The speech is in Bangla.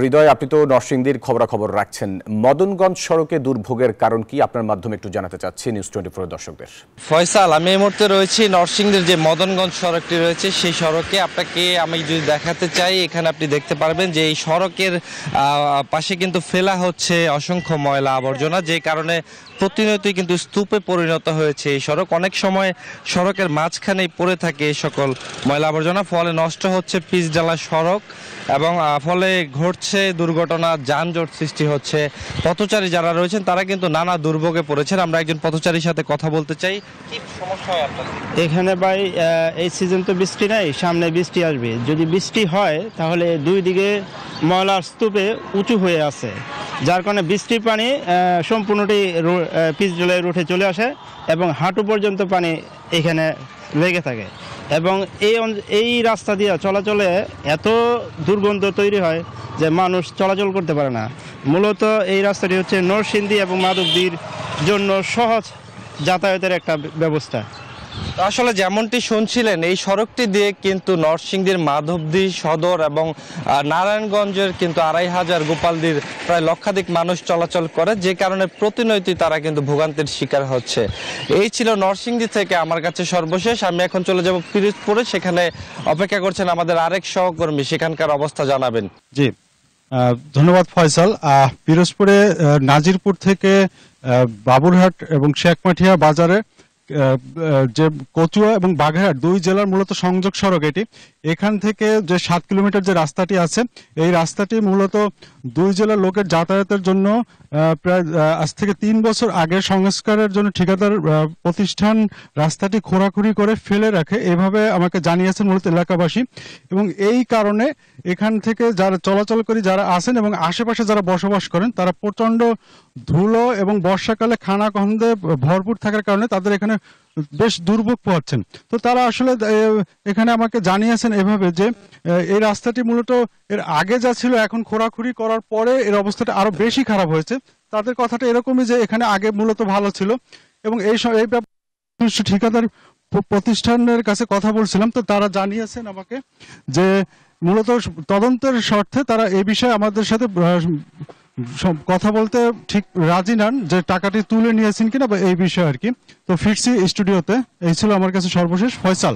হৃদয়, আপনি তো নরসিংদীর খবরাখবর রাখছেন। মদনগঞ্জ সড়কে দুর্ভোগের কারণ কি আপনার মাধ্যমে একটু জানাতে চাচ্ছি নিউজ 24 এর দর্শকদের। ফয়সাল, আমি এই মুহূর্তে রয়েছি নরসিংদীর যে মদনগঞ্জ সড়কটি রয়েছে সেই সড়কে। আপনাকে আমি যদি দেখাতে চাই, এখানে আপনি দেখতে পারবেন যে এই সড়কের পাশে কিন্তু ফেলা হচ্ছে অসংখ্য ময়লা আবর্জনা, যে কারণে প্রতিনিয়তই কিন্তু স্তূপে পরিণত হয়েছে এই সড়ক। অনেক সময় সড়কের মাঝখানেই পড়ে থাকে এই সকল ময়লা আবর্জনা, ফলে নষ্ট হচ্ছে পিচঢালা সড়ক এবং ফলে ঘটছে দুর্ঘটনা, যানজট সৃষ্টি হচ্ছে। পথচারী যারা রয়েছেন তারা কিন্তু নানা দুর্ভোগে পড়েছেন। আমরা একজন পথচারীর সাথে কথা বলতে চাই। কি সমস্যা হয় আপনাদের এখানে? ভাই, এই সিজন তো বৃষ্টি নাই, সামনে বৃষ্টি আসবে। যদি বৃষ্টি হয় তাহলে দুই দিকে ময়লার স্তূপে উঁচু হয়ে আছে, যার কারণে বৃষ্টির পানি সম্পূর্ণটি পিচঢালাই রুটে চলে আসে এবং হাঁটু পর্যন্ত পানি এখানে লেগে থাকে এবং এই রাস্তা দিয়ে চলাচলে এত দুর্গন্ধ তৈরি হয় যে মানুষ চলাচল করতে পারে না। মূলত এই রাস্তাটি হচ্ছে নরসিংদী এবং মাধবদীর জন্য সহজ যাতায়াতের একটা ব্যবস্থা। আসলে যেমনটি শুনছিলেন, এই সড়কটি দিয়ে কিন্তু নরসিংদীর মাধবদী সদর এবং নারায়ণগঞ্জের কিন্তু 2500 গোপালদীর প্রায় লক্ষাধিক মানুষ চলাচল করে, যে কারণে প্রতিনিয়তই তারা কিন্তু ভোগান্তির শিকার হচ্ছে। এই ছিল নরসিংদী থেকে আমার কাছে সর্বশেষ। আমি এখন চলে যাব পিরোজপুরে, সেখানে অপেক্ষা করছেন আমাদের আরেক সহকর্মী, সেখানকার অবস্থা জানাবেন। জি, ধন্যবাদ ফয়সাল। পিরোজপুরে নাজিরপুর থেকে বাবুরহাট এবং শেখমাঠিয়া বাজারে যে কচুয়া এবং বাগেরহাট দুই জেলার মূলত সংযোগ সড়ক এটি। এখান থেকে যে 7 কিলোমিটার যে রাস্তাটি আছে, এই রাস্তাটি মূলত দুই জেলার লোকের যাতায়াতের জন্য প্রায় আজ থেকে 3 বছর আগে সংস্কারের জন্য ঠিকাদার প্রতিষ্ঠান রাস্তাটি খোঁড়াখুড়ি করে ফেলে রাখে, এভাবে আমাকে জানিয়েছেন মূলত এলাকাবাসী। এবং এই কারণে এখান থেকে যারা চলাচল করে যারা আসেন এবং আশেপাশে যারা বসবাস করেন, তারা প্রচন্ড ধুলো এবং বর্ষাকালে খানাখন্দে ভরপুর থাকার কারণে তাদের এখানে বেশ দুর্ভোগ পোহাচ্ছেন। তো তারা আসলে এখানে আমাকে জানিয়েছেন এভাবে যে এই রাস্তাটি মূলত এর আগে যা ছিল, এখন খোঁড়াখুড়ি করার পরে এর অবস্থাটা আরো বেশি খারাপ হয়েছে। তাদের কথাটা এরকমই যে এখানে আগে মূলত ভালো ছিল এবং এই ব্যাপারে ঠিকাদার প্রতিষ্ঠানের কাছে কথা বলছিলাম, তো তারা জানিয়েছেন আমাকে যে মূলত তদন্তের স্বার্থে তারা এই বিষয়ে আমাদের সাথে কথা বলতে ঠিক রাজি নন, যে টাকাটি তুলে নিয়েছেন কিনা বা এই বিষয়ে আর কি। তো ফিরছি স্টুডিওতে। এই ছিল আমার কাছে সর্বশেষ। ফয়সাল।